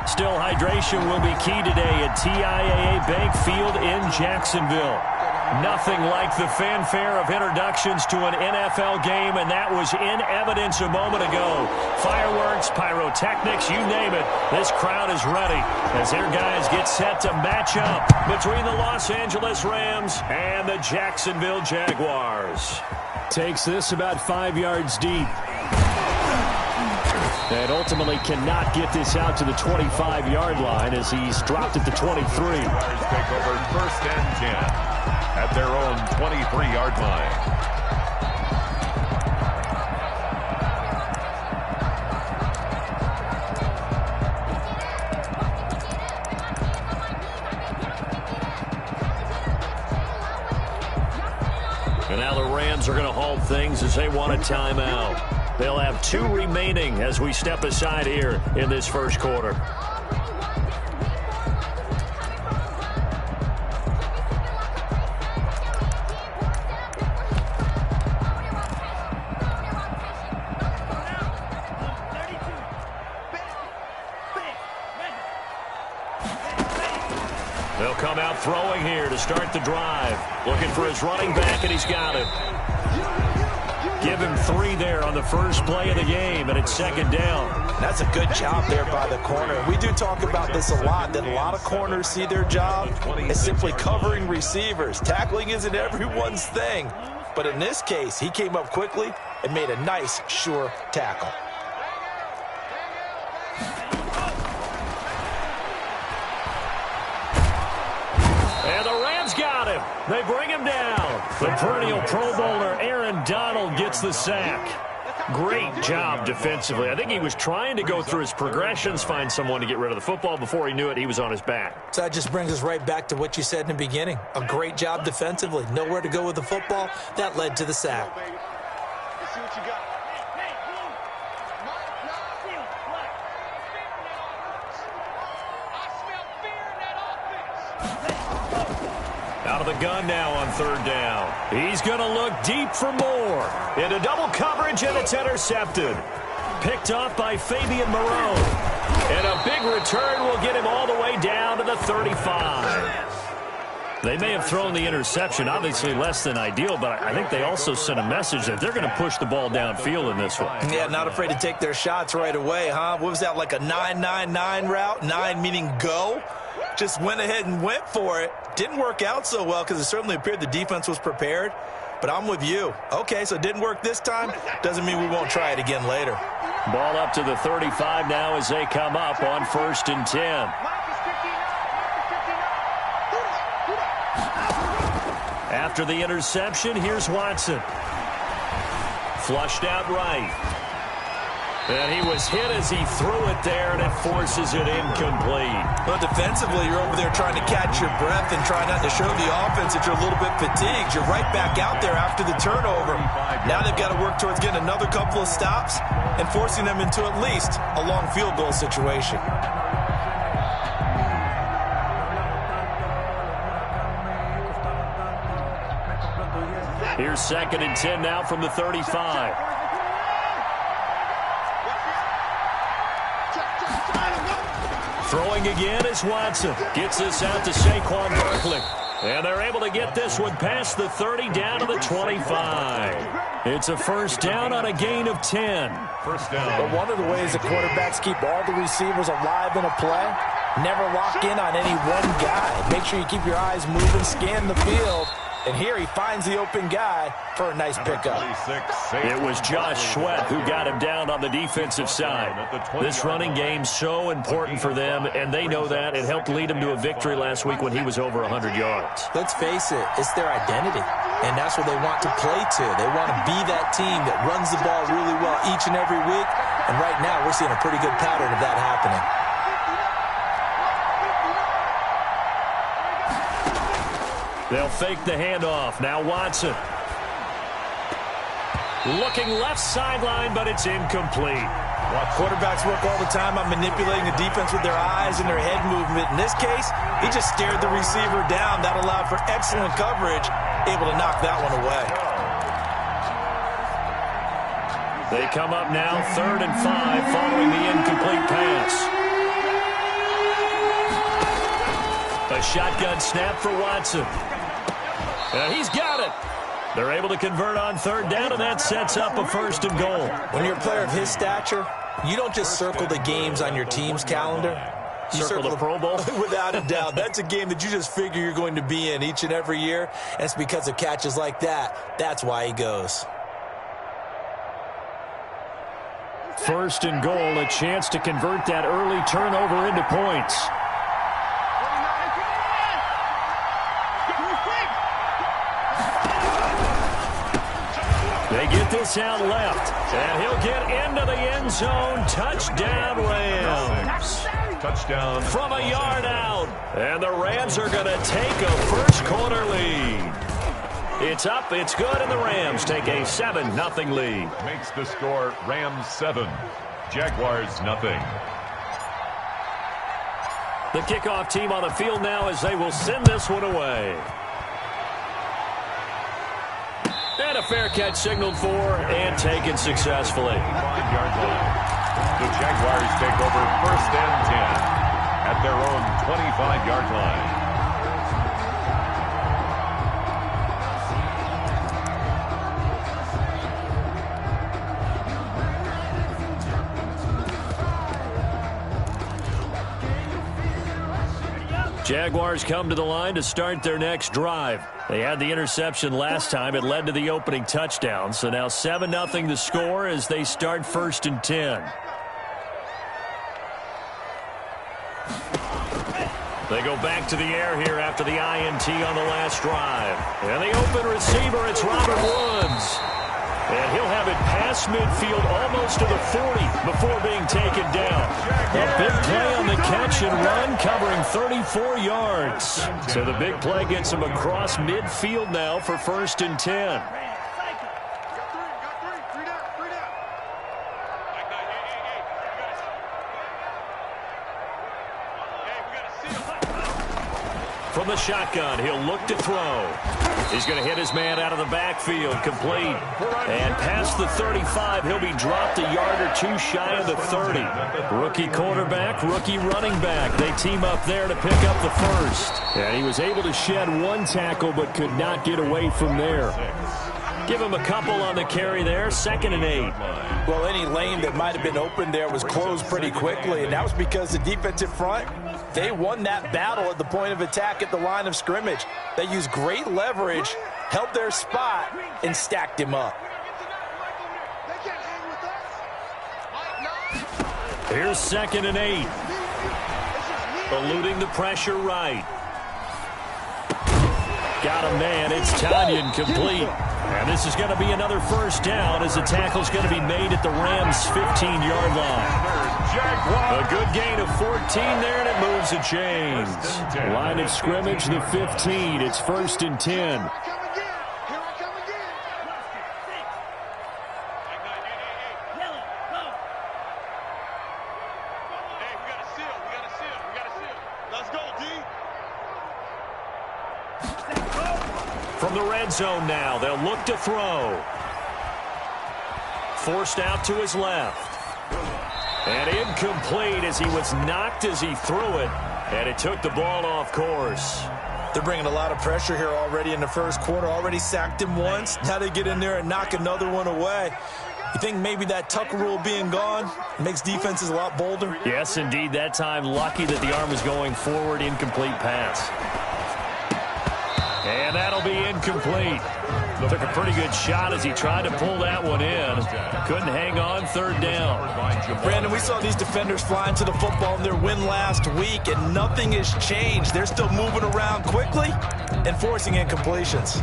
Still, hydration will be key today at TIAA Bank Field in Jacksonville. Nothing like the fanfare of introductions to an NFL game, and that was in evidence a moment ago. Fireworks, pyrotechnics, you name it. This crowd is ready as their guys get set to match up between the Los Angeles Rams and the Jacksonville Jaguars. Takes this about 5 yards deep. And ultimately cannot get this out to the 25-yard line as he's dropped at the 23. Jaguars take over 1st and 10 at their own 23-yard line. And now the Rams are going to halt things as they want a timeout. They'll have 2 remaining as we step aside here in this first quarter. They'll come out throwing here to start the drive. Looking for his running back, and he's got him. Give him 3 there on the first play of the game, and it's 2nd down. That's a good job there by the corner. We do talk about this a lot, that a lot of corners see their job as simply covering receivers. Tackling isn't everyone's thing. But in this case, he came up quickly and made a nice, sure tackle. And the Rams got him. They bring him down. The perennial Pro Bowler Aaron Donald gets the sack. Great job defensively. I think he was trying to go through his progressions, find someone to get rid of the football. Before he knew it, he was on his back. So that just brings us right back to what you said in the beginning. A great job defensively. Nowhere to go with the football. That led to the sack. Let's see what you got. Out of the gun now on 3rd down. He's going to look deep for more. Into double coverage, and it's intercepted. Picked off by Fabian Moreau. And a big return will get him all the way down to the 35. They may have thrown the interception, obviously less than ideal, but I think they also sent a message that they're going to push the ball downfield in this one. Yeah, not afraid to take their shots right away, huh? What was that, like a 9-9-9 route? 9 meaning go? Just went ahead and went for it. Didn't work out so well because it certainly appeared the defense was prepared. But I'm with you. Okay, so it didn't work this time. Doesn't mean we won't try it again later. Ball up to the 35 now as they come up on 1st and 10. After the interception, here's Watson. Flushed out right. And he was hit as he threw it there, and it forces it incomplete. Well, defensively, you're over there trying to catch your breath and try not to show the offense that you're a little bit fatigued. You're right back out there after the turnover. Now they've got to work towards getting another couple of stops and forcing them into at least a long field goal situation. Here's 2nd and 10 now from the 35. Throwing again is Watson. Gets this out to Saquon Barkley. And they're able to get this one past the 30 down to the 25. It's a 1st down on a gain of 10. 1st down. But one of the ways the quarterbacks keep all the receivers alive in a play, never lock in on any one guy. Make sure you keep your eyes moving, scan the field. And here he finds the open guy for a nice pickup. It was Josh Sweat who got him down on the defensive side. This running game so important for them, and they know that. It helped lead them to a victory last week when he was over 100 yards. Let's face it, it's their identity, and that's what they want to play to. They want to be that team that runs the ball really well each and every week, and right now we're seeing a pretty good pattern of that happening. They'll fake the handoff. Now Watson. Looking left sideline, but it's incomplete. Quarterbacks work all the time on manipulating the defense with their eyes and their head movement. In this case, he just stared the receiver down. That allowed for excellent coverage, able to knock that one away. They come up now 3rd and 5 following the incomplete pass. A shotgun snap for Watson. He's got it. They're able to convert on third down, and that sets up a 1st and goal. When you're a player of his stature, you don't just circle the games on your team's calendar. You circle the Pro Bowl? Without a doubt. That's a game that you just figure you're going to be in each and every year. And it's because of catches like that. That's why he goes. 1st and goal, a chance to convert that early turnover into points. They get this out left, and he'll get into the end zone. Touchdown, Rams. Touchdown. From a yard out, and the Rams are going to take a first-quarter lead. It's up, it's good, and the Rams take a 7-0 lead. Makes the score Rams 7, Jaguars 0. The kickoff team on the field now as they will send this one away. And a fair catch signaled for and taken successfully. 5-yard line. The Jaguars take over 1st and 10 at their own 25-yard line. Jaguars come to the line to start their next drive. They had the interception last time. It led to the opening touchdown. So now 7-0 the score as they start 1st and 10. They go back to the air here after the INT on the last drive. And the open receiver, it's Robert Woods. And he'll have it past midfield almost to the 40 before being taken down. A big play on the catch and run, covering 34 yards. So the big play gets him across midfield now for 1st and 10. From the shotgun, he'll look to throw. He's going to hit his man out of the backfield, complete. And past the 35, he'll be dropped a yard or two shy of the 30. Rookie quarterback, rookie running back. They team up there to pick up the first. And he was able to shed one tackle but could not get away from there. Give him a couple on the carry there, 2nd and 8. Well, any lane that might have been open there was closed pretty quickly, and that was because the defensive front, they won that battle at the point of attack at the line of scrimmage. They used great leverage, held their spot, and stacked him up. Here's 2nd and 8. Eluding the pressure right. Got a man. It's Tanyan, complete. And this is going to be another 1st down as the tackle's going to be made at the Rams' 15-yard line. A good gain of 14 there, and it moves the chains. Line of scrimmage, the 15. It's 1st and 10. From the red zone now, they'll look to throw. Forced out to his left. And incomplete as he was knocked as he threw it. And it took the ball off course. They're bringing a lot of pressure here already in the 1st quarter. Already sacked him once. Now they get in there and knock another one away. You think maybe that Tucker rule being gone makes defenses a lot bolder? Yes, indeed. That time, lucky that the arm was going forward. Incomplete pass. And that'll be incomplete. Took a pretty good shot as he tried to pull that one in. Couldn't hang on 3rd down. Brandon, we saw these defenders flying to the football in their win last week, and nothing has changed. They're still moving around quickly and forcing incompletions.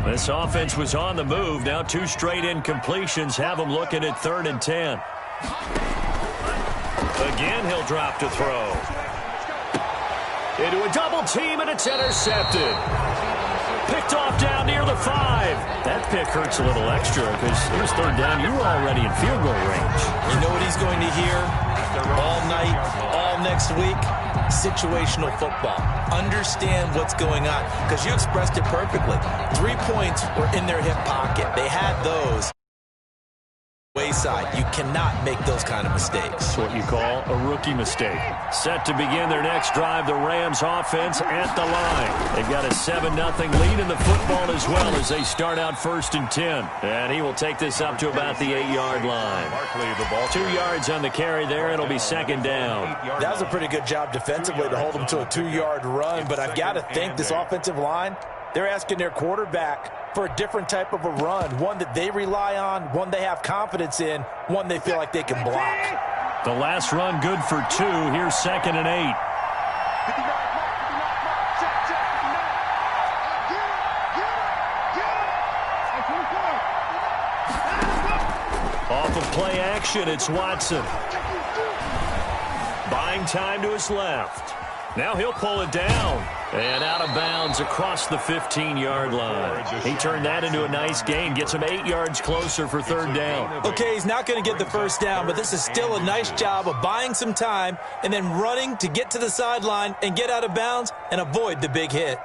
This offense was on the move. Now 2 straight incompletions have them looking at 3rd and 10. Again, he'll drop to throw. Into a double team, and it's intercepted. Picked off down near the 5. That pick hurts a little extra because here's 3rd down. You were already in field goal range. You know what he's going to hear all night, all next week? Situational football. Understand what's going on because you expressed it perfectly. 3 points were in their hip pocket. They had those. wayside. You cannot make those kind of mistakes. That's what you call a rookie mistake. Set to begin their next drive, the Rams offense at the line. They've got a 7-0 lead in the football as well as they start out 1st and 10. And he will take this up to about the 8-yard line. 2 yards on the carry there. It'll be 2nd down. That was a pretty good job defensively to hold them to a 2-yard run, but I've got to think this offensive line, they're asking their quarterback for a different type of a run, one that they rely on, one they have confidence in, one they feel like they can block. The last run good for 2. Here's 2nd and 8. Off of play action, it's Watson. Buying time to his left. Now he'll pull it down. And out of bounds across the 15-yard line. He turned that into a nice gain. Gets him 8 yards closer for 3rd down. Okay, he's not going to get the 1st down, but this is still a nice job of buying some time and then running to get to the sideline and get out of bounds and avoid the big hit.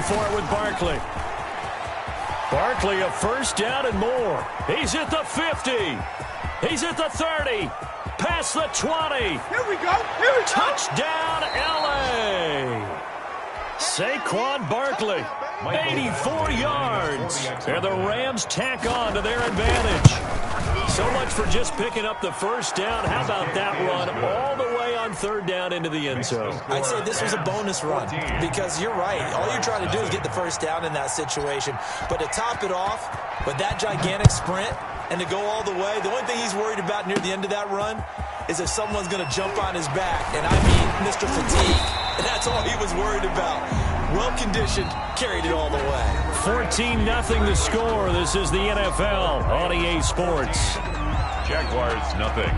For it with Barkley. Barkley, a 1st down and more. He's at the 50. He's at the 30. Past the 20. Here we go. Touchdown, L.A. Saquon Barkley, 84 yards. And the Rams tack on to their advantage. So much for just picking up the 1st down. How about that run all the way on 3rd down into the end zone? I'd say this was a bonus run because you're right. All you're trying to do is get the 1st down in that situation. But to top it off with that gigantic sprint and to go all the way, the only thing he's worried about near the end of that run is if someone's going to jump on his back. And I mean Mr. Fatigue. And that's all he was worried about. Well-conditioned, carried it all the way. 14-0 the score. This is the NFL on EA Sports. Jaguars, nothing.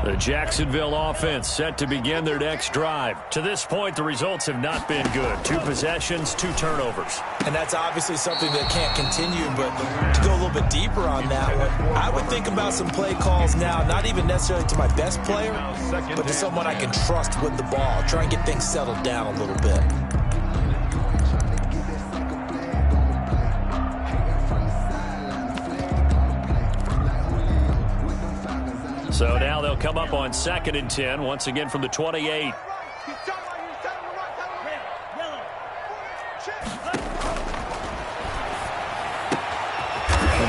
The Jacksonville offense set to begin their next drive. To this point, the results have not been good. 2 possessions, 2 turnovers. And that's obviously something that can't continue, but to go a little bit deeper on that one, I would think about some play calls now, not even necessarily to my best player, but to someone I can trust with the ball. Try and get things settled down a little bit. So now they'll come up on 2nd and 10, once again from the 28. And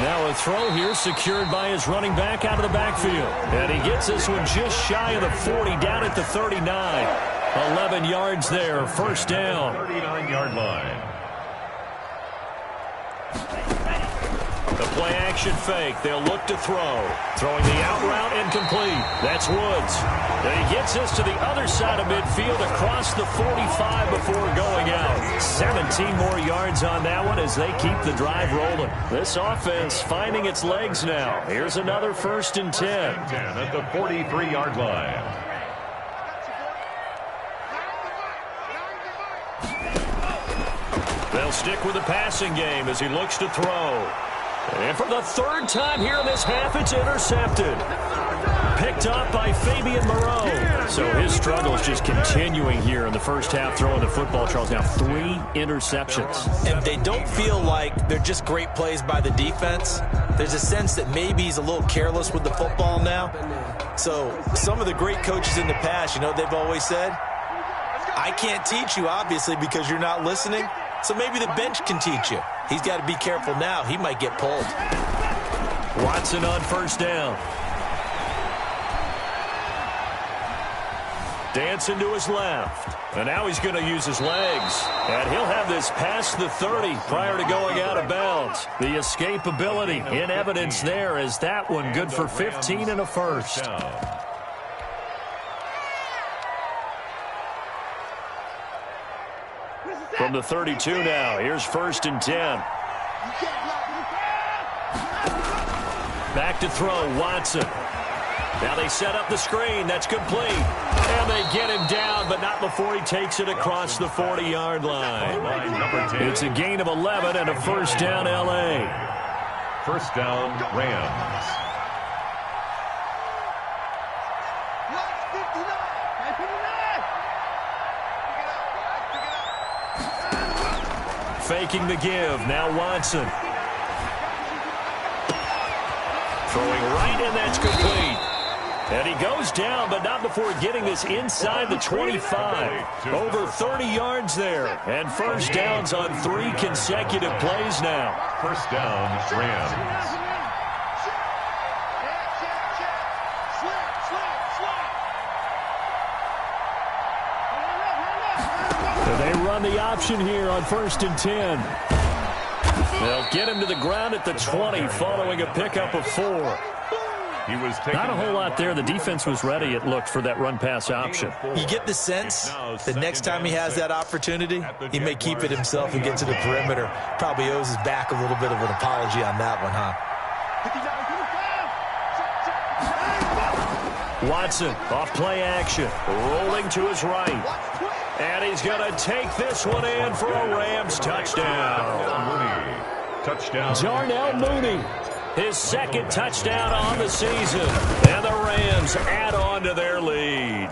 now a throw here secured by his running back out of the backfield. And he gets this one just shy of the 40, down at the 39. 11 yards there, 1st down. 39-yard line. The play action fake. They'll look to throw. Throwing the out route incomplete. That's Woods. And he gets this to the other side of midfield across the 45 before going out. 17 more yards on that one as they keep the drive rolling. This offense finding its legs now. Here's another 1st and 10. At the 43-yard line. They'll stick with the passing game as he looks to throw. And for the 3rd time here in this half, it's intercepted. Picked up by Fabian Moreau. So his struggle is just continuing here in the 1st half, throwing the football. Charles, now 3 interceptions. And they don't feel like they're just great plays by the defense. There's a sense that maybe he's a little careless with the football now. So some of the great coaches in the past, you know, they've always said, I can't teach you, obviously, because you're not listening. So maybe the bench can teach you. He's got to be careful now. He might get pulled. Watson on 1st down. Dancing to his left. And now he's going to use his legs. And he'll have this past the 30 prior to going out of bounds. The escapability in evidence there as that one good for 15 and a first. From the 32 now, here's 1st and 10. Back to throw, Watson. Now they set up the screen. That's complete. And they get him down, but not before he takes it across the 40-yard line. It's a gain of 11 and a first down, L.A. First down, Rams. Faking the give. Now Watson. Throwing right, and that's complete. And he goes down, but not before getting this inside the 25. Over 30 yards there. And first downs on 3 consecutive plays now. First down, Rams. They run the option here on 1st and 10. They'll get him to the ground at the 20 following a pickup of 4. Not a whole lot there. The defense was ready, it looked, for that run-pass option. You get the sense that next time he has that opportunity, he may keep it himself and get to the perimeter. Probably owes his back a little bit of an apology on that one, huh? Watson, off play action, rolling to his right. And he's going to take this one in for a Rams touchdown. Darnell Mooney, his 2nd touchdown on the season. And the Rams add on to their lead.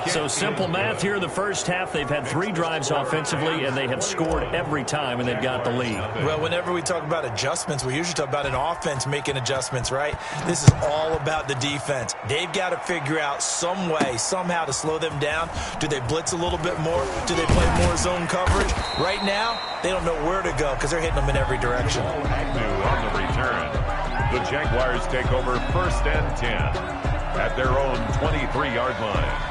So simple math here in the first half. They've had 3 drives offensively, and they have scored every time, and they've got the lead. Well, whenever we talk about adjustments, we usually talk about an offense making adjustments, right? This is all about the defense. They've got to figure out some way, somehow to slow them down. Do they blitz a little bit more? Do they play more zone coverage? Right now, they don't know where to go because they're hitting them in every direction. On the return, the Jaguars take over 1st and 10 at their own 23-yard line.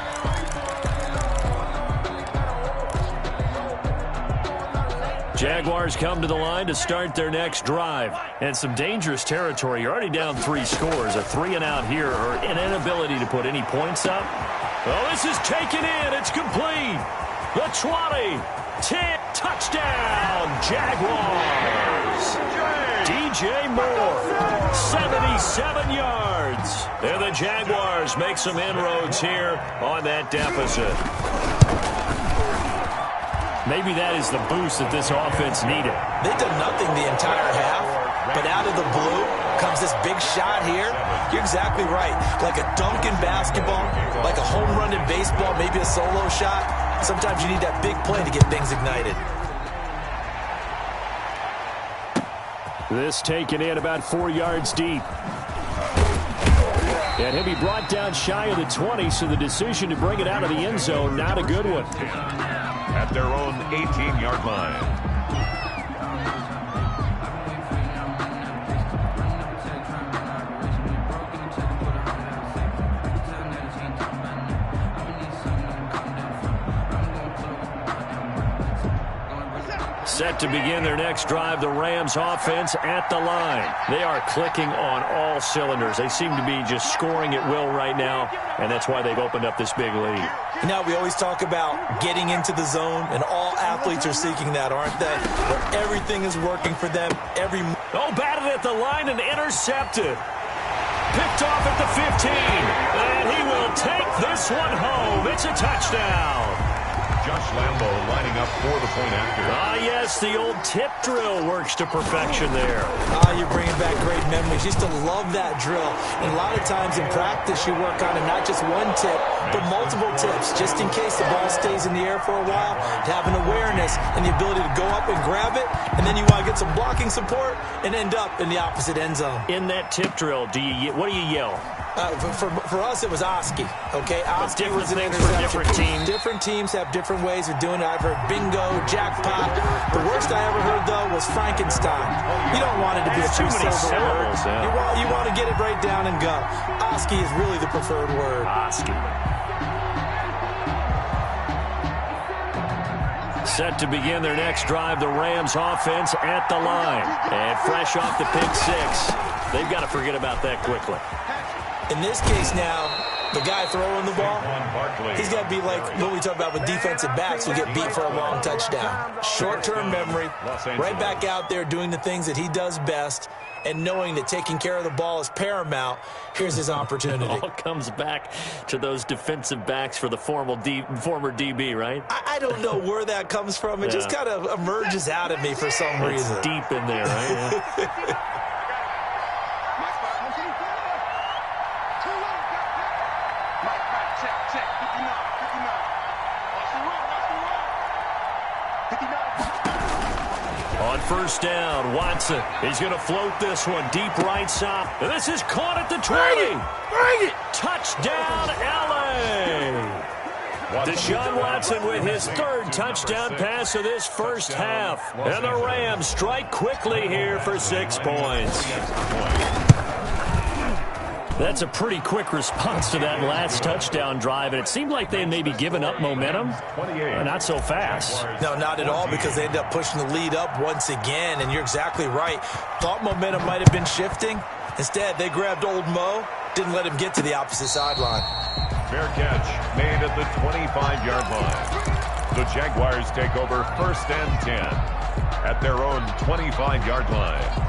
Jaguars come to the line to start their next drive. And some dangerous territory. You're already down 3 scores. A 3-and-out here, or an inability to put any points up. Oh, this is taken in. It's complete. The 20, 10, touchdown, Jaguars. DJ Moore, 77 yards. And the Jaguars make some inroads here on that deficit. Maybe that is the boost that this offense needed. They've done nothing the entire half, but out of the blue comes this big shot here. You're exactly right. Like a dunk in basketball, like a home run in baseball, maybe a solo shot. Sometimes you need that big play to get things ignited. This taken in about 4 yards deep. And he'll be brought down shy of the 20, so the decision to bring it out of the end zone, not a good one. At their own 18-yard line. Set to begin their next drive, the Rams offense at the line. They are clicking on all cylinders. They seem to be just scoring at will right now, and that's why they've opened up this big lead. Now, we always talk about getting into the zone, and all athletes are seeking that, aren't they? Where everything is working for them. Batted at the line and intercepted. Picked off at the 15, and he will take this one home. It's a touchdown. Josh Lambo lining up for the point after. Yes, the old tip drill works to perfection there. You're bringing back great memories. Used to love that drill. And a lot of times in practice, you work on it, not just one tip, but multiple tips, just in case the ball stays in the air for a while, to have an awareness and the ability to go up and grab it, and then you want to get some blocking support and end up in the opposite end zone. In that tip drill, what do you yell? For us, it was Oski. Okay, Oski was an things for different teams. Different teams have different ways of doing it. I've heard bingo, jackpot. The worst I ever heard, though, was Frankenstein. You don't want it to be a too many syllable word. Yeah. You want to get it right down and go. Oski is really the preferred word. Oski. Set to begin their next drive, the Rams offense at the line. And fresh off the pick six, they've got to forget about that quickly. In this case now, the guy throwing the ball, he's got to be like what we talk about with defensive backs who get beat for a long touchdown. Short-term memory, right back out there doing the things that he does best, and knowing that taking care of the ball is paramount. Here's his opportunity. It all comes back to those defensive backs for the former DB, right? I don't know where that comes from. It just kind of emerges out of me for some reason. It's deep in there, right? Yeah. On first down, Watson. He's going to float this one deep right side. This is caught at the 20. Bring it! Touchdown, LA! Deshaun Watson with his third touchdown pass of this first half. And the Rams strike quickly here for 6 points. That's a pretty quick response to that last touchdown drive, and it seemed like they had maybe given up momentum. Not so fast. No, not at all, because they ended up pushing the lead up once again, and you're exactly right. Thought momentum might have been shifting. Instead, they grabbed old Mo, didn't let him get to the opposite sideline. Fair catch made at the 25-yard line. The Jaguars take over first and 10 at their own 25-yard line.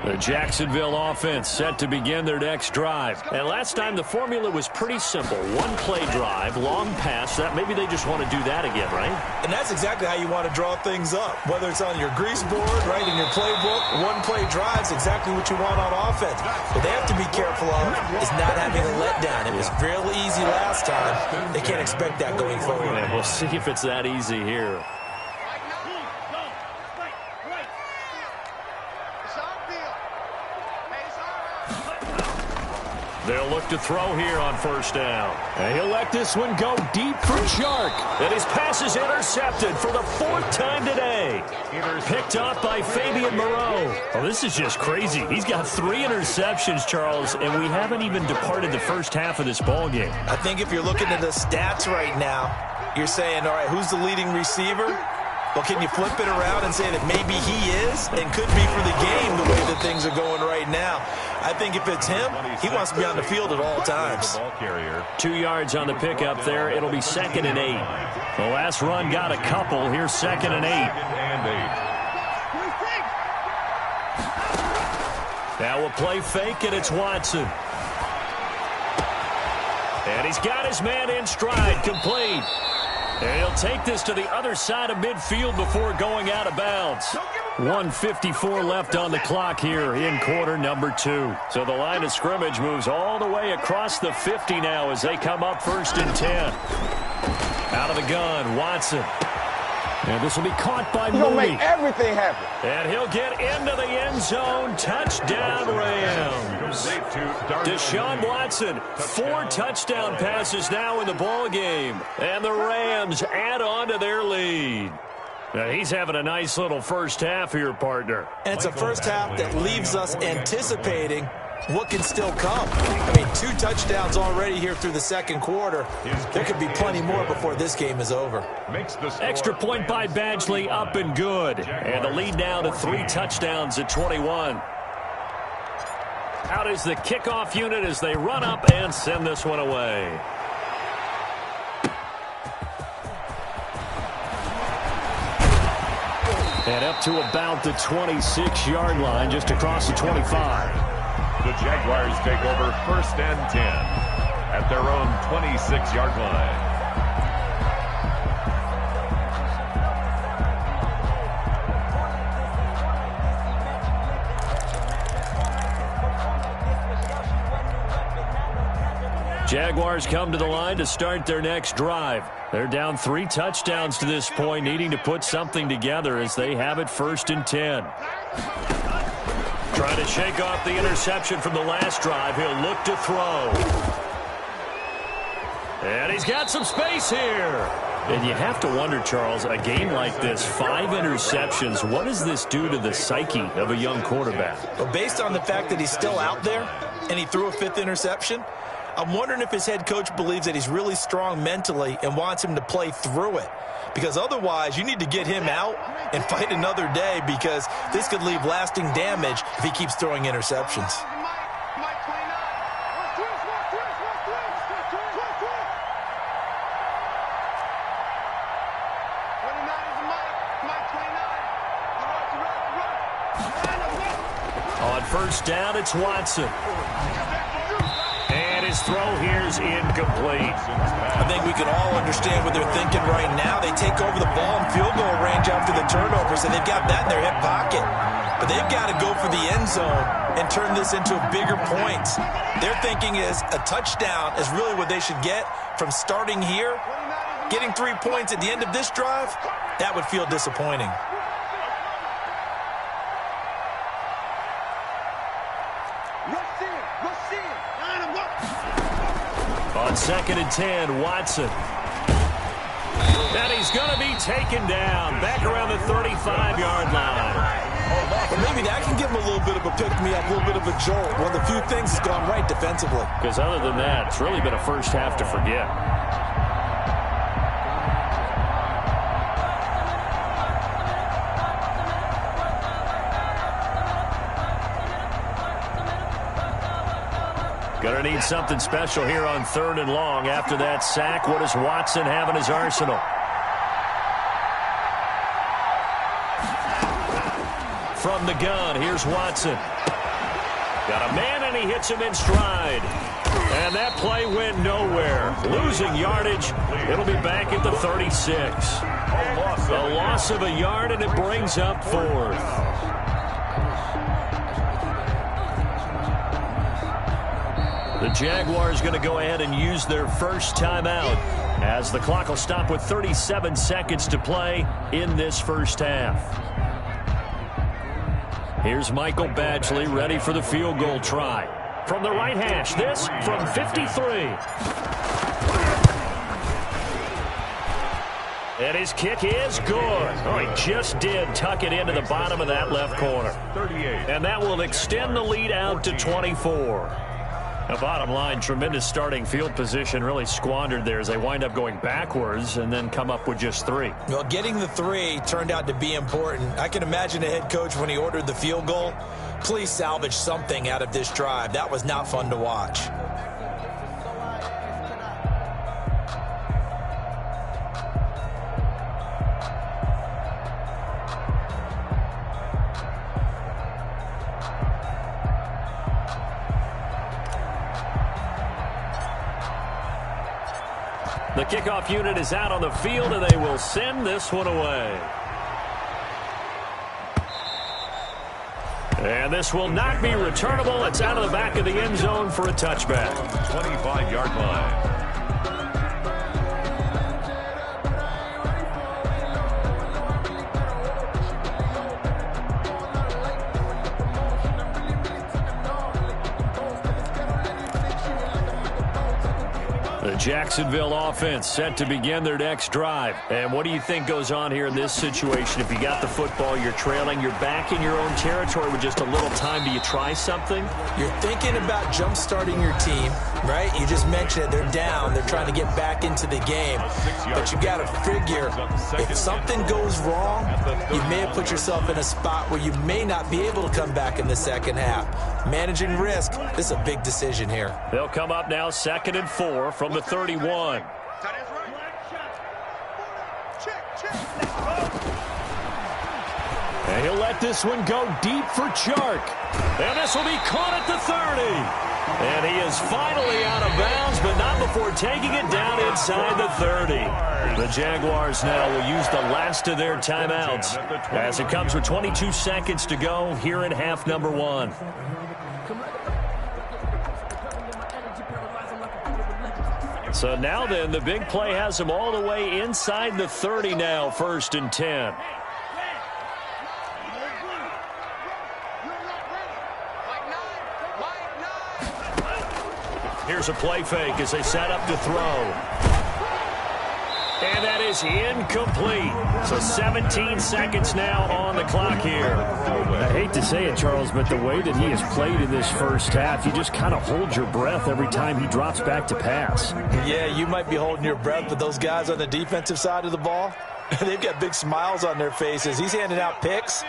The Jacksonville offense set to begin their next drive. And last time the formula was pretty simple. One-play drive, long pass. That maybe they just want to do that again, right? And that's exactly how you want to draw things up. Whether it's on your grease board, right, in your playbook, one-play drives exactly what you want on offense. What they have to be careful of is not having a letdown. It was real easy last time. They can't expect that going forward. Yeah, we'll see if it's that easy here. They'll look to throw here on first down. And he'll let this one go deep for Chark. And his pass is intercepted for the 4th time today. Picked off by Fabian Moreau. Oh, this is just crazy. He's got 3 interceptions, Charles, and we haven't even departed the first half of this ball game. I think if you're looking at the stats right now, you're saying, all right, who's the leading receiver? Well, can you flip it around and say that maybe he is and could be for the game the way that things are going right now? I think if it's him, he wants to be on the field at all times. 2 yards on the pickup there. It'll be 2nd and 8. The last run got a couple. Here's 2nd and 8. Now we'll play fake, and it's Watson. And he's got his man in stride, complete. And he'll take this to the other side of midfield before going out of bounds. 1:54 left on the clock here in quarter number 2. So the line of scrimmage moves all the way across the 50 now as they come up 1st and 10. Out of the gun, Watson. And this will be caught by Mooney. He'll make everything happen. And he'll get into the end zone. Touchdown, Rams. Deshaun Watson, 4 touchdown passes now in the ball game. And the Rams add on to their lead. Now he's having a nice little first half here, partner. And it's a first half that leaves us anticipating what can still come. I mean, 2 touchdowns already here through the second quarter. There could be plenty more before this game is over. Extra point by Badgley, up and good. And the lead now to 3 touchdowns at 21. Out is the kickoff unit as they run up and send this one away. And up to about the 26-yard line, just across the 25. The Jaguars take over 1st and 10 at their own 26-yard line. Jaguars come to the line to start their next drive. They're down 3 touchdowns to this point, needing to put something together as they have it 1st and 10. Trying to shake off the interception from the last drive. He'll look to throw. And he's got some space here. And you have to wonder, Charles, a game like this, 5 interceptions, what does this do to the psyche of a young quarterback? Well, based on the fact that he's still out there and he threw a 5th interception, I'm wondering if his head coach believes that he's really strong mentally and wants him to play through it. Because otherwise, you need to get him out and fight another day, because this could leave lasting damage if he keeps throwing interceptions. On first down, it's Watson. And his throw here is incomplete. I think we can all understand what they're thinking right now. They take over the ball in field goal range after the turnover, so they've got that in their hip pocket. But they've got to go for the end zone and turn this into bigger points. Their thinking is a touchdown is really what they should get from starting here. Getting 3 points at the end of this drive, that would feel disappointing. On 2nd and 10, Watson. And he's going to be taken down back around the 35-yard line. Well, maybe that can give him a little bit of a pick-me-up, a little bit of a jolt. One of the few things that's gone right defensively. Because other than that, it's really been a first half to forget. Going to need something special here on 3rd and long. After that sack, what does Watson have in his arsenal? From the gun, here's Watson. Got a man, and he hits him in stride. And that play went nowhere. Losing yardage. It'll be back at the 36. A loss of a yard, and it brings up 4th. The Jaguars going to go ahead and use their first timeout, as the clock will stop with 37 seconds to play in this first half. Here's Michael Badgley ready for the field goal try. From the right hash, this from 53. And his kick is good. Oh, he just did tuck it into the bottom of that left corner. And that will extend the lead out to 24. The bottom line, tremendous starting field position, really squandered there as they wind up going backwards and then come up with just 3. Well, getting the 3 turned out to be important. I can imagine the head coach when he ordered the field goal, please salvage something out of this drive. That was not fun to watch. The kickoff unit is out on the field, and they will send this one away. And this will not be returnable. It's out of the back of the end zone for a touchback. 25-yard line. The Jacksonville offense set to begin their next drive. And what do you think goes on here in this situation? If you got the football, you're trailing, you're back in your own territory with just a little time. Do you try something? You're thinking about jump-starting your team, right? You just mentioned it. They're down. They're trying to get back into the game. But you got to figure, if something goes wrong, you may have put yourself in a spot where you may not be able to come back in the second half. Managing risk, this is a big decision here. They'll come up now 2nd and 4 from the 31. And he'll let this one go deep for Chark. And this will be caught at the 30. And he is finally out of bounds, but not before taking it down inside the 30. The Jaguars now will use the last of their timeouts as it comes with 22 seconds to go here in half number 1. So now then, the big play has them all the way inside the 30 now, 1st and 10. Here's a play fake as they set up to throw. And that is incomplete. So 17 seconds now on the clock here. I hate to say it, Charles, but the way that he has played in this first half, you just kind of hold your breath every time he drops back to pass. Yeah, you might be holding your breath, but those guys on the defensive side of the ball, they've got big smiles on their faces. He's handing out picks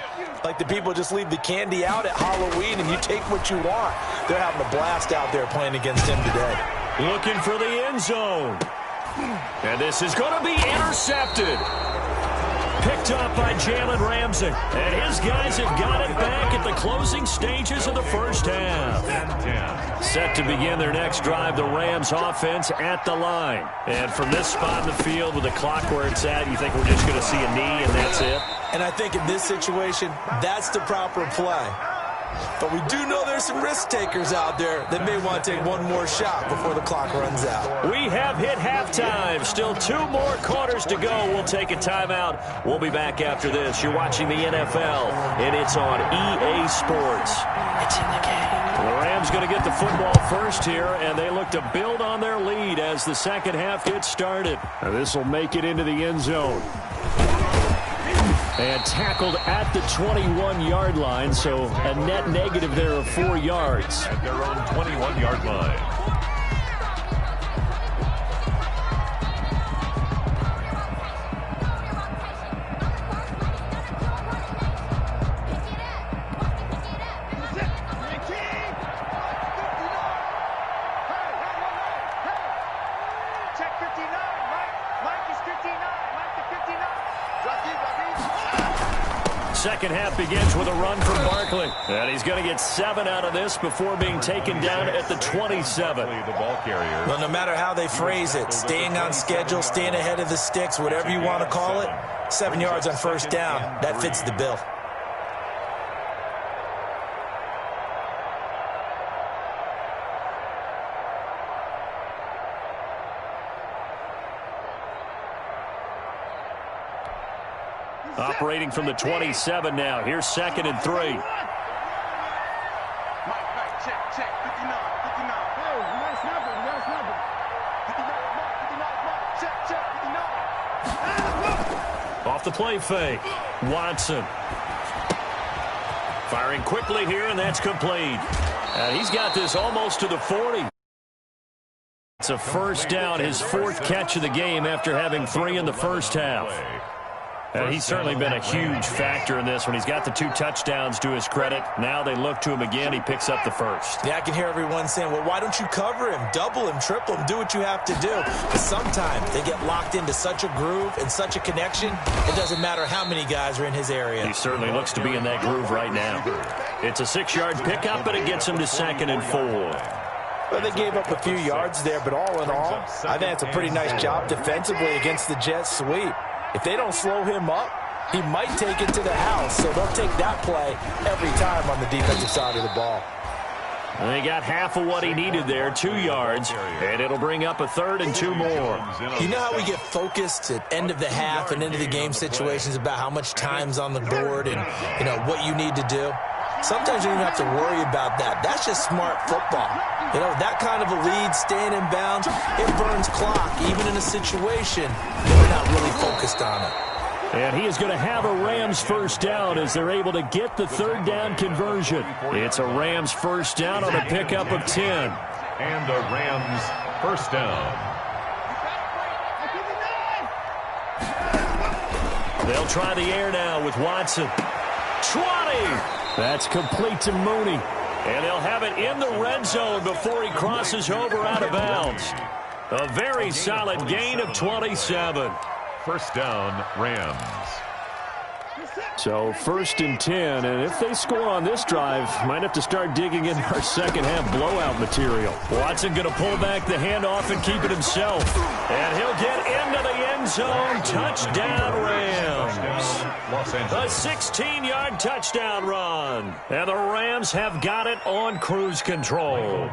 like the people just leave the candy out at Halloween and you take what you want. They're having a blast out there playing against him today. Looking for the end zone. And this is going to be intercepted. Picked up by Jalen Ramsey. And his guys have got it back at the closing stages of the first half. Set to begin their next drive, the Rams offense at the line. And from this spot in the field with the clock where it's at, you think we're just going to see a knee and that's it? And I think in this situation, that's the proper play. But we do know there's some risk takers out there that may want to take one more shot before the clock runs out. We have hit halftime. Still 2 more quarters to go. We'll take a timeout. We'll be back after this. You're watching the NFL, and it's on EA Sports. It's in the game. The Rams going to get the football first here, and they look to build on their lead as the second half gets started. This will make it into the end zone. And tackled at the 21-yard line, so a net negative there of 4 yards. At their own 21-yard line. Second half begins with a run from Barkley. And he's going to get 7 out of this before being taken down at the 27. The ball carrier. Well, no matter how they phrase it, staying on schedule, staying ahead of the sticks, whatever you want to call it, 7 yards on first down, that fits the bill. Operating from the 27 now. Here's 2nd and 3. Check, 59, 59. Hey, you got a snapper, you got a snapper. 59, check, 59. Off the play fake. Watson. Firing quickly here, and that's complete. And he's got this almost to the 40. It's a first down, his 4th catch of the game after having 3 in the first half. And he's certainly been a huge factor in this when he's got the 2 touchdowns to his credit. Now they look to him again. He picks up the first. Yeah, I can hear everyone saying, well, why don't you cover him, double him, triple him, do what you have to do. But sometimes they get locked into such a groove and such a connection, it doesn't matter how many guys are in his area. He certainly looks to be in that groove right now. It's a 6-yard pickup, but it gets him to 2nd and 4. Well, they gave up a few yards there, but all in all, I think it's a pretty nice job defensively against the Jets sweep. If they don't slow him up, he might take it to the house. So they'll take that play every time on the defensive side of the ball. And they got half of what he needed there, 2 yards, and it'll bring up a 3rd and 2 more. You know how we get focused at end of the half and into the game situations about how much time's on the board and, you know, what you need to do? Sometimes you don't even have to worry about that. That's just smart football. You know, that kind of a lead, staying in bounds, it burns clock, even in a situation where you're not really focused on it. And he is going to have a Rams first down as they're able to get the 3rd down conversion. It's a Rams first down on a pickup of 10. And a Rams first down. They'll try the air now with Watson. 20! That's complete to Mooney. And they'll have it in the red zone before he crosses over out of bounds. A very solid gain of 27. First down, Rams. So 1st and 10, and if they score on this drive, might have to start digging in our second half blowout material. Watson going to pull back the handoff and keep it himself. And he'll get into the end zone. Touchdown, Rams. A 16-yard touchdown run. And the Rams have got it on cruise control.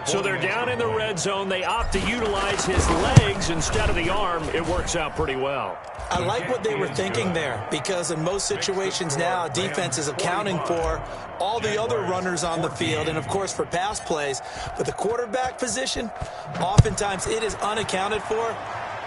So they're down in the red zone. They opt to utilize his legs instead of the arm. It works out pretty well. I like what they were thinking there, because in most situations now, defense is accounting for all the other runners on the field and, of course, for pass plays. But the quarterback position, oftentimes it is unaccounted for.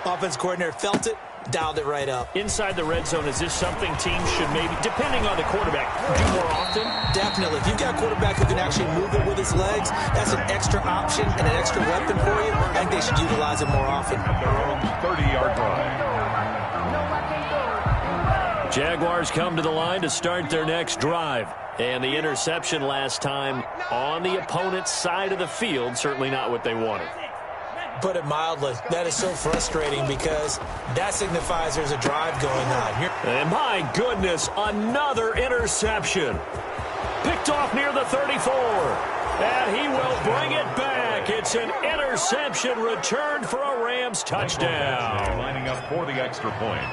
Offense coordinator felt it, dialed it right up. Inside the red zone, is this something teams should maybe, depending on the quarterback, do more often? Definitely. If you've got a quarterback who can actually move it with his legs, that's an extra option and an extra weapon for you. I think they should utilize it more often. Their own 30-yard line. Jaguars come to the line to start their next drive. And the interception last time on the opponent's side of the field, certainly not what they wanted. Put it mildly, that is so frustrating because that signifies there's a drive going on. And my goodness, another interception. Picked off near the 34. And he will bring it back. It's an interception returned for a Rams touchdown. Lining up for the extra point.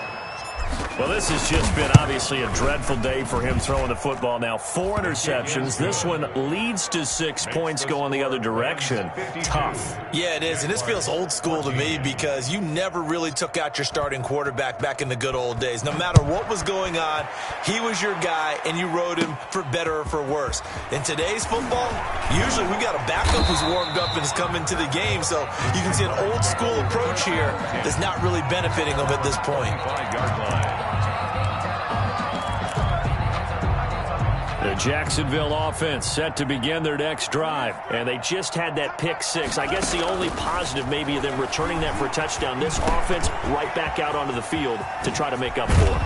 Well, this has just been obviously a dreadful day for him throwing the football now. 4 interceptions. This one leads to 6 points going the other direction. Tough. Yeah, it is. And this feels old school to me because you never really took out your starting quarterback back in the good old days. No matter what was going on, he was your guy, and you rode him for better or for worse. In today's football, usually we've got a backup who's warmed up and has come into the game. So you can see an old school approach here that's not really benefiting him at this point. 5-yard line. The Jacksonville offense set to begin their next drive. And they just had that pick 6. I guess the only positive maybe of them returning that for a touchdown. This offense right back out onto the field to try to make up for it.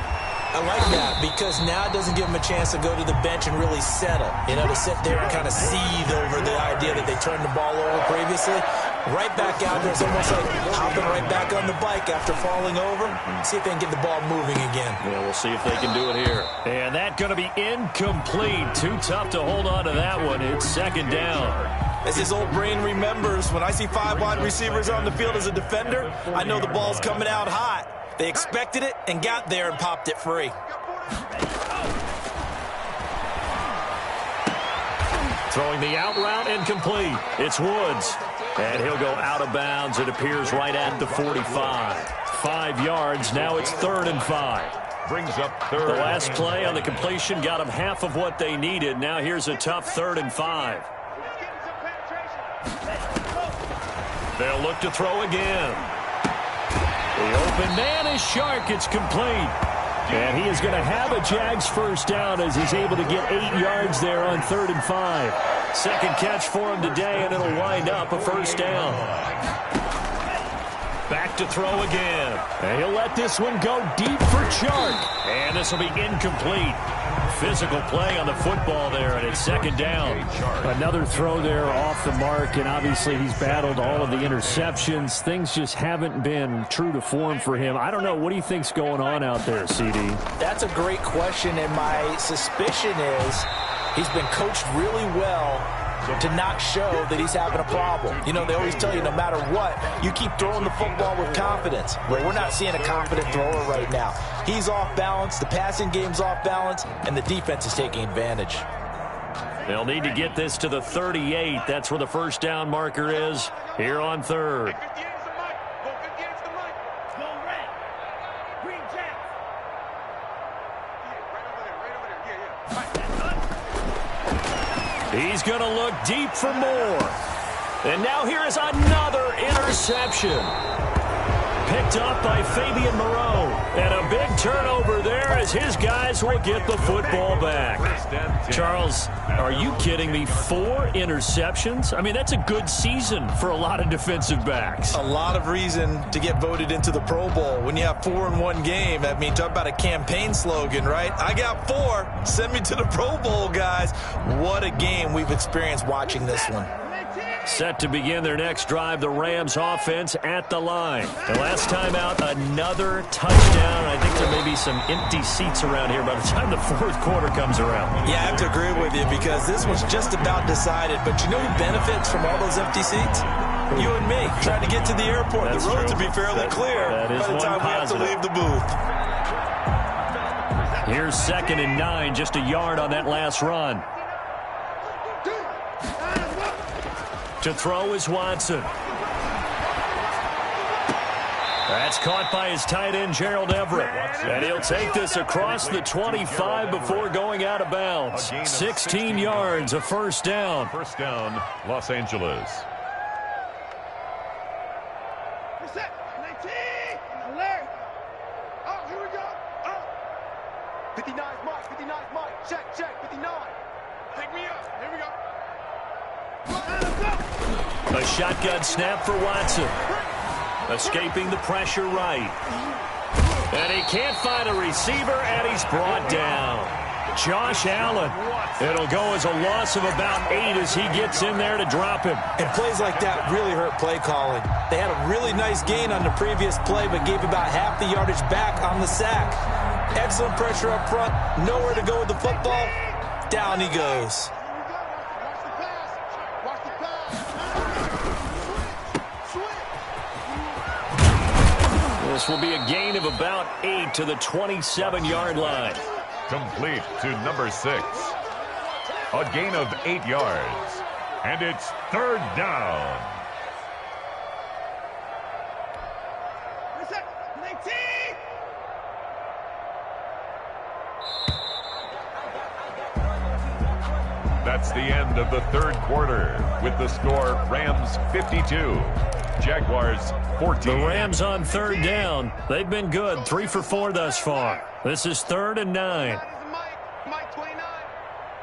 I like that because now it doesn't give them a chance to go to the bench and really settle. You know, to sit there and kind of seethe over the idea that they turned the ball over previously. Right back out there. It's almost like hopping right back on the bike after falling over. See if they can get the ball moving again. Yeah, we'll see if they can do it here. And that's going to be incomplete. Too tough to hold on to that one. It's second down. As his old brain remembers, when I see 5 wide receivers on the field as a defender, I know the ball's coming out hot. They expected it and got there and popped it free. Throwing the out route incomplete. It's Woods. And he'll go out of bounds. It appears right at the 45. 5 yards. Now it's 3rd and 5. Brings up 3rd. The last play on the completion got them half of what they needed. Now here's a tough 3rd and 5. They'll look to throw again. The open man is Shark. It's complete. And he is going to have a Jags first down as he's able to get 8 yards there on 3rd and 5. Second catch for him today, and it'll wind up a first down. Back to throw again. And he'll let this one go deep for Shark. And this will be incomplete. Physical play on the football there, and it's second down. Another throw there off the mark, and obviously he's battled all of the interceptions. Things just haven't been true to form for him. I don't know. What do you think's going on out there, CD? That's a great question, and my suspicion is he's been coached really well to not show that he's having a problem. You know, they always tell you no matter what, you keep throwing the football with confidence. Well, we're not seeing a confident thrower right now. He's off balance, the passing game's off balance, and the defense is taking advantage. They'll need to get this to the 38. That's where the first down marker is here on 3rd. He's going to look deep for more. And now here is another interception. Picked up by Fabian Moreau. And a big turnover there as his guys will get the football back. Charles, are you kidding me? 4 interceptions? I mean, that's a good season for a lot of defensive backs. A lot of reason to get voted into the Pro Bowl. When you have 4 in one game, I mean, talk about a campaign slogan, right? I got 4. Send me to the Pro Bowl, guys. What a game we've experienced watching this one. Set to begin their next drive, the Rams offense at the line. The last time out, another touchdown. I think there may be some empty seats around here by the time the 4th quarter comes around. Yeah, I have to agree with you because this was just about decided. But you know who benefits from all those empty seats? You and me, trying to get to the airport. That's the road true. to be fairly clear by the time we have to leave the booth. Here's 2nd and 9, just a yard on that last run. To throw is Watson. That's caught by his tight end, Gerald Everett. And he'll take this across the 25 before going out of bounds. 16 yards, a first down. First down, Los Angeles. Set. 19. Alert. Oh, here we go. Oh. 59's Mike. 59's Mike. Check, check. 59. Pick me up. Here we go. A shotgun snap for Watson. Escaping the pressure right. And he can't find a receiver, and he's brought down. Josh Allen. It'll go as a loss of about 8 as he gets in there to drop him. And plays like that really hurt play calling. They had a really nice gain on the previous play, but gave about half the yardage back on the sack. Excellent pressure up front. Nowhere to go with the football. Down he goes. This will be a gain of about 8 to the 27-yard line. Complete to number 6. A gain of 8 yards. And it's 3rd down. Reset. 19. That's the end of the 3rd quarter with the score Rams 52, Jaguars 14. The Rams on 3rd down. They've been good, 3 for 4 thus far. This is 3rd and 9. Mike 29.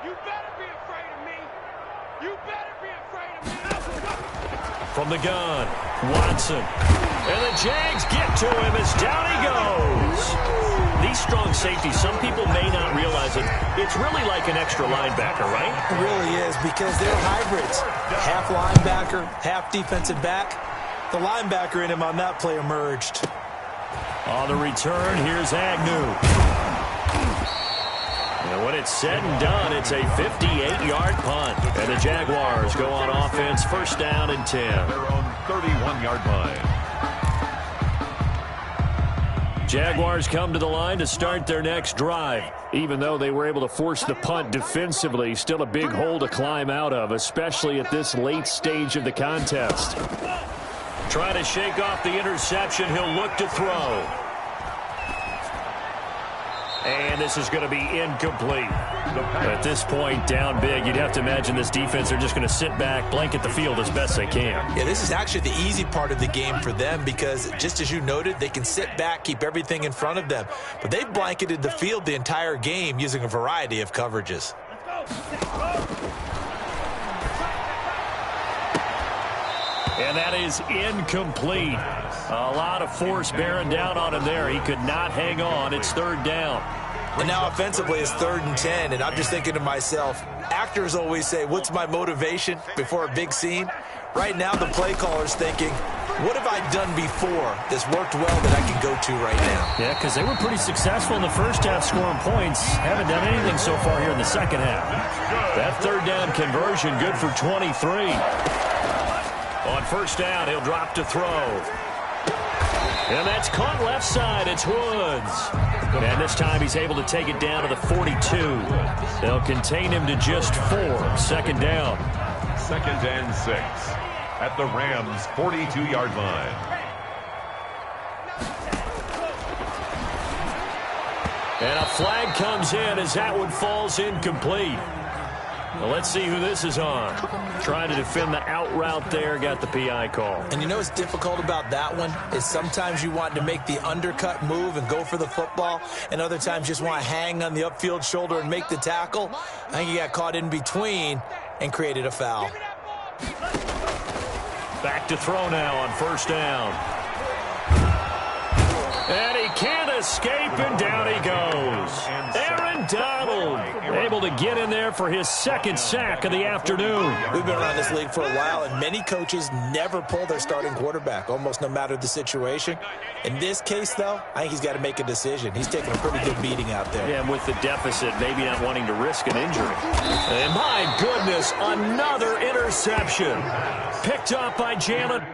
You better be afraid of me. You better be afraid of me. From the gun, Watson. And the Jags get to him as down he goes. These strong safeties, some people may not realize it. It's really like an extra linebacker, right? It really is, because they're hybrids. Half linebacker, half defensive back. The linebacker in him on that play emerged. On the return, here's Agnew. And when it's said and done, it's a 58-yard punt. And the Jaguars go on offense, 1st down and 10. Their own 31-yard line. Jaguars come to the line to start their next drive. Even though they were able to force the punt defensively, still a big hole to climb out of, especially at this late stage of the contest. Trying to shake off the interception, he'll look to throw. And this is going to be incomplete. At this point, down big, you'd have to imagine this defense are just going to sit back, blanket the field as best they can. Yeah, this is actually the easy part of the game for them because, just as you noted, they can sit back, keep everything in front of them. But they blanketed the field the entire game using a variety of coverages. And that is incomplete. A lot of force bearing down on him there. He could not hang on. It's 3rd down. And now offensively it's 3rd and 10, and I'm just thinking to myself, actors always say, what's my motivation before a big scene? Right now the play caller's thinking, what have I done before that's worked well that I can go to right now? Yeah, because they were pretty successful in the first half scoring points. Haven't done anything so far here in the second half. That 3rd down conversion good for 23. On 1st down, he'll drop to throw. And that's caught left side. It's Woods. And this time he's able to take it down to the 42. They'll contain him to just 4. 2nd down. 2nd and 6 at the Rams' 42-yard line. And a flag comes in as that one falls incomplete. Well, let's see who this is on. Trying to defend the out route there, got the PI call. And you know what's difficult about that one is sometimes you want to make the undercut move and go for the football, and other times you just want to hang on the upfield shoulder and make the tackle. I think he got caught in between and created a foul. Back to throw now on 1st down. And he can't escape, and down he goes. Aaron Donald able to get in there for his 2nd sack of the afternoon. We've been around this league for a while, and many coaches never pull their starting quarterback, almost no matter the situation. In this case, though, I think he's got to make a decision. He's taking a pretty good beating out there. Yeah, and with the deficit, maybe not wanting to risk an injury. And my goodness, another interception. Picked up by Jalen.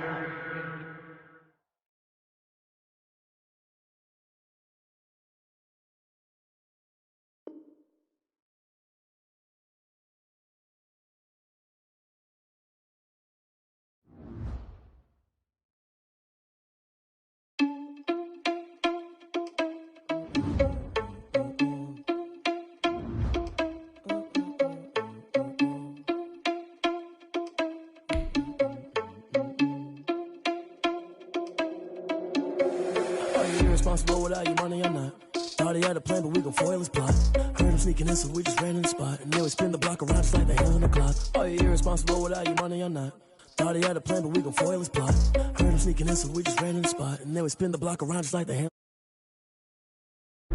irresponsible without your money or not. Thought he had a plan, but we gon' foil his plot. Heard him sneaking in, so we just ran in the spot. And then we spin the block around just like the hell on the clock. Oh, you irresponsible without your money or not. Thought he had a plan, but we gon' foil his plot. Heard him sneaking in, so we just ran in the spot. And then we spin the block around just like the hell.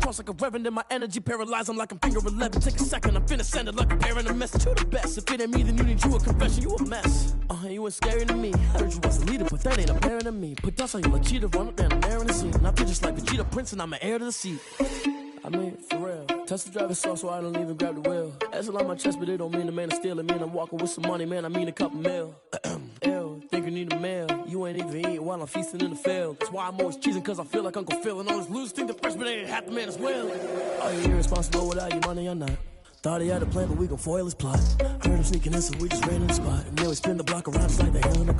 Cross like a reverend in my energy paralyzed. I'm like I'm finger 11. Take a second, I'm finna send it like a parent a message to the best. If it ain't me, then you need you a confession. You a mess. You ain't scary to me. Heard you was a leader, but that ain't apparent to me. Put dust on you like cheetah, run up down the air in the scene. I feel just like Vegeta Prince, and I'm an heir to the seat. I mean, for real. Touch the driver's soft, so I don't even grab the wheel. That's a lot on my chest, but it don't mean the man is stealing. Mean I'm walking with some money, man. I mean a couple mil. Ew, think you need a meal. You ain't even eating while I'm feasting in the field. That's why I'm always cheesing, cause I feel like Uncle Phil. And all this losers think the freshman ain't half the man as well. Are you irresponsible without your money or not? Thought he had a plan, but we gon' foil his plot. Heard him sneaking in, so we just ran in the spot. And then we spin the block around just like the hell in the